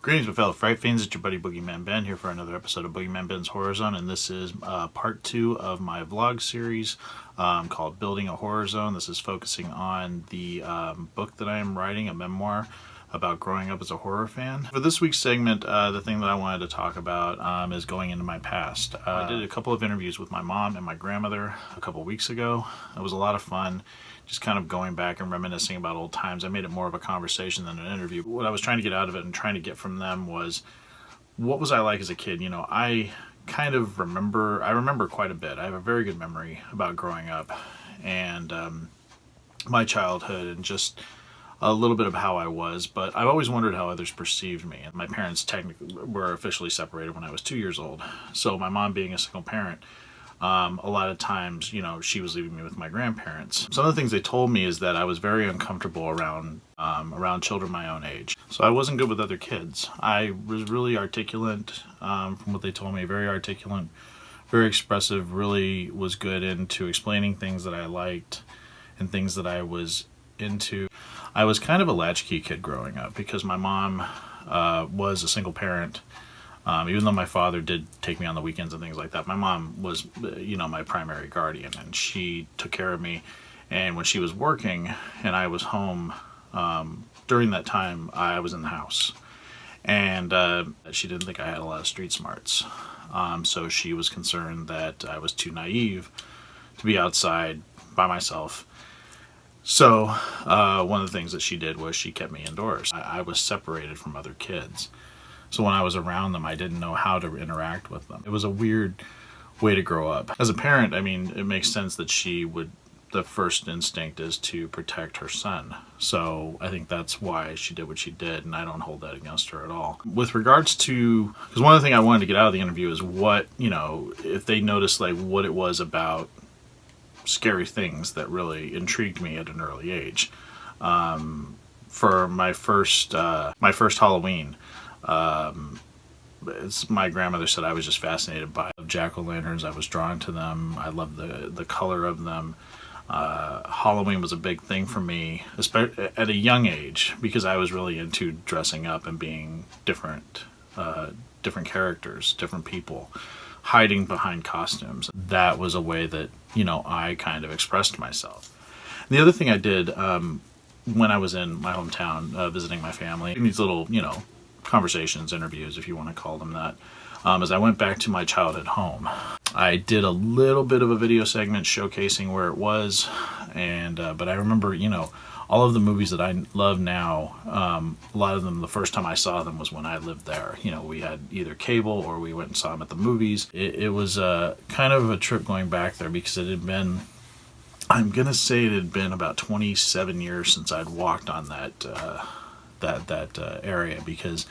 Greetings, my fellow Fright Fiends. It's your buddy BoogeyMan Ben here for another episode of BoogeyMan Ben's Horror Zone, and this is part 2 of my vlog series called Building a Horror Zone. This is focusing on the book that I am writing, a memoir about growing up as a horror fan. For this week's segment, the thing that I wanted to talk about is going into my past. I did a couple of interviews with my mom and my grandmother a couple weeks ago. It was a lot of fun, just kind of going back and reminiscing about old times. I made it more of a conversation than an interview. What I was trying to get out of it and trying to get from them was, what was I like as a kid? You know, I remember quite a bit. I have a very good memory about growing up and my childhood and just a little bit of how I was, but I've always wondered how others perceived me. And my parents technically were officially separated when I was 2 years old. So my mom being a single parent, a lot of times, you know, she was leaving me with my grandparents. Some of the things they told me is that I was very uncomfortable around children my own age. So I wasn't good with other kids. I was really articulate, from what they told me, very articulate, very expressive, really was good into explaining things that I liked and things that I was into. I was kind of a latchkey kid growing up because my mom was a single parent. Even though my father did take me on the weekends and things like that, my mom was, you know, my primary guardian, and she took care of me. And when she was working and I was home, during that time, I was in the house. And she didn't think I had a lot of street smarts. So she was concerned that I was too naive to be outside by myself. So one of the things that she did was she kept me indoors. I was separated from other kids. So when I was around them, I didn't know how to interact with them. It was a weird way to grow up. As a parent, I mean, it makes sense that the first instinct is to protect her son. So I think that's why she did what she did, and I don't hold that against her at all. With regards to, because one of the things I wanted to get out of the interview is what, you know, if they noticed like what it was about scary things that really intrigued me at an early age. For my first Halloween, my grandmother said I was just fascinated by jack-o'-lanterns. I was drawn to them. I loved the color of them. Halloween was a big thing for me, especially at a young age, because I was really into dressing up and being different characters, different people, hiding behind costumes. That was a way that, you know, I kind of expressed myself. And the other thing I did when I was in my hometown visiting my family, in these little, you know, conversations, interviews, if you want to call them that, as I went back to my childhood home. I did a little bit of a video segment showcasing where it was, and but I remember, you know, all of the movies that I love now, a lot of them, the first time I saw them was when I lived there. You know, we had either cable or we went and saw them at the movies. It was kind of a trip going back there because it had been, I'm gonna say it had been about 27 years since I'd walked on that area, because,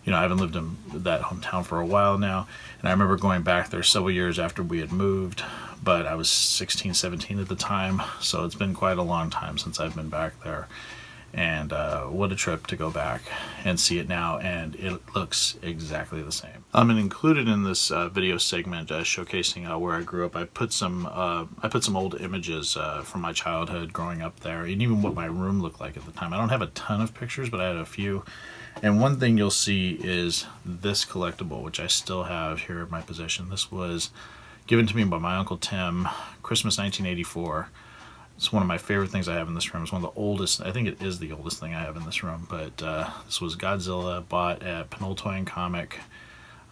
you know, I haven't lived in that hometown for a while now, and I remember going back there several years after we had moved, but I was 16, 17 at the time, so it's been quite a long time since I've been back there. And what a trip to go back and see it now, and it looks exactly the same. And included in this video segment showcasing where I grew up, I put some old images from my childhood growing up there, and even what my room looked like at the time. I don't have a ton of pictures, but I had a few. And one thing you'll see is this collectible, which I still have here in my possession. This was given to me by my Uncle Tim, Christmas 1984. It's one of my favorite things I have in this room. It's one of the oldest, I think it is the oldest thing I have in this room, but this was Godzilla, bought at Penultoy and Comic.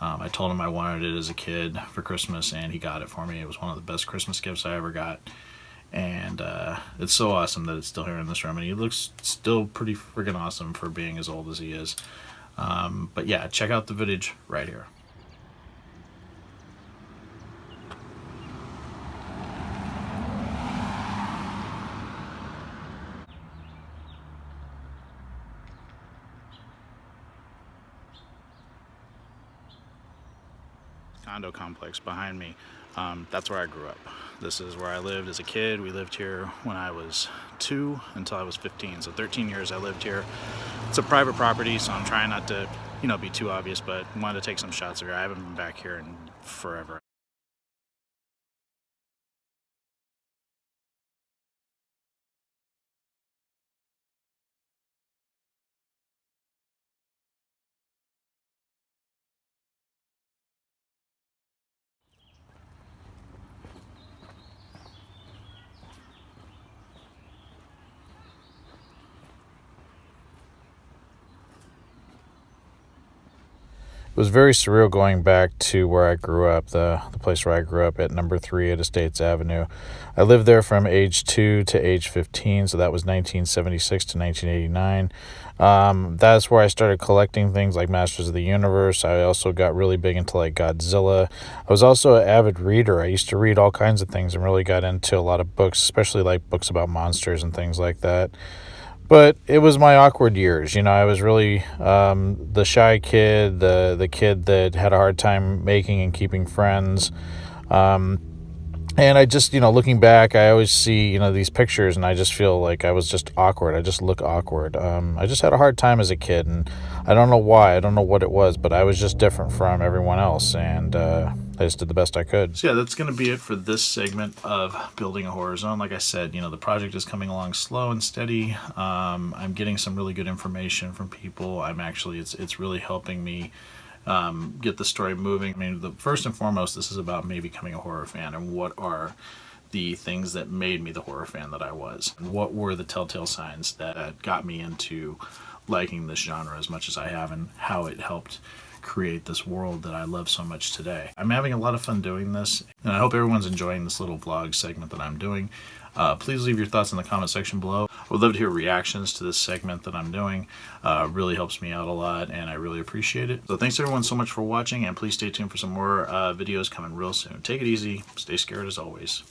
I told him I wanted it as a kid for Christmas, and he got it for me. It was one of the best Christmas gifts I ever got. And it's so awesome that it's still here in this room, and he looks still pretty freaking awesome for being as old as he is. But yeah, check out the footage right here. Condo complex behind me, that's where I grew up. This is where I lived as a kid. We lived here when I was 2 until I was 15, so 13 years I lived here. It's a private property, so I'm trying not to, you know, be too obvious, but I wanted to take some shots of here. I haven't been back here in forever. was very surreal going back to where I grew up, the place where I grew up at number 3 at Estates Avenue. I lived there from age 2 to age 15, so that was 1976 to 1989. That's where I started collecting things like Masters of the Universe. I also got really big into like Godzilla. I was also an avid reader. I used to read all kinds of things and really got into a lot of books, especially like books about monsters and things like that. But it was my awkward years. I was really the shy kid, the kid that had a hard time making and keeping friends. And I just, looking back, I always see, these pictures, and I just feel like I was just awkward. I just look awkward. I just had a hard time as a kid, and I don't know why. I don't know what it was, but I was just different from everyone else, and I just did the best I could. So yeah, that's going to be it for this segment of Building a Horror Zone. Like I said, the project is coming along slow and steady. I'm getting some really good information from people. It's really helping me get the story moving. I mean, first and foremost, this is about me becoming a horror fan, and what are the things that made me the horror fan that I was, and what were the telltale signs that got me into liking this genre as much as I have, and how it helped create this world that I love so much today. I'm having a lot of fun doing this, and I hope everyone's enjoying this little vlog segment that I'm doing. Please leave your thoughts in the comment section below. I would love to hear reactions to this segment that I'm doing. Really helps me out a lot, and I really appreciate it. So thanks everyone so much for watching, and please stay tuned for some more videos coming real soon. Take it easy. Stay scared as always.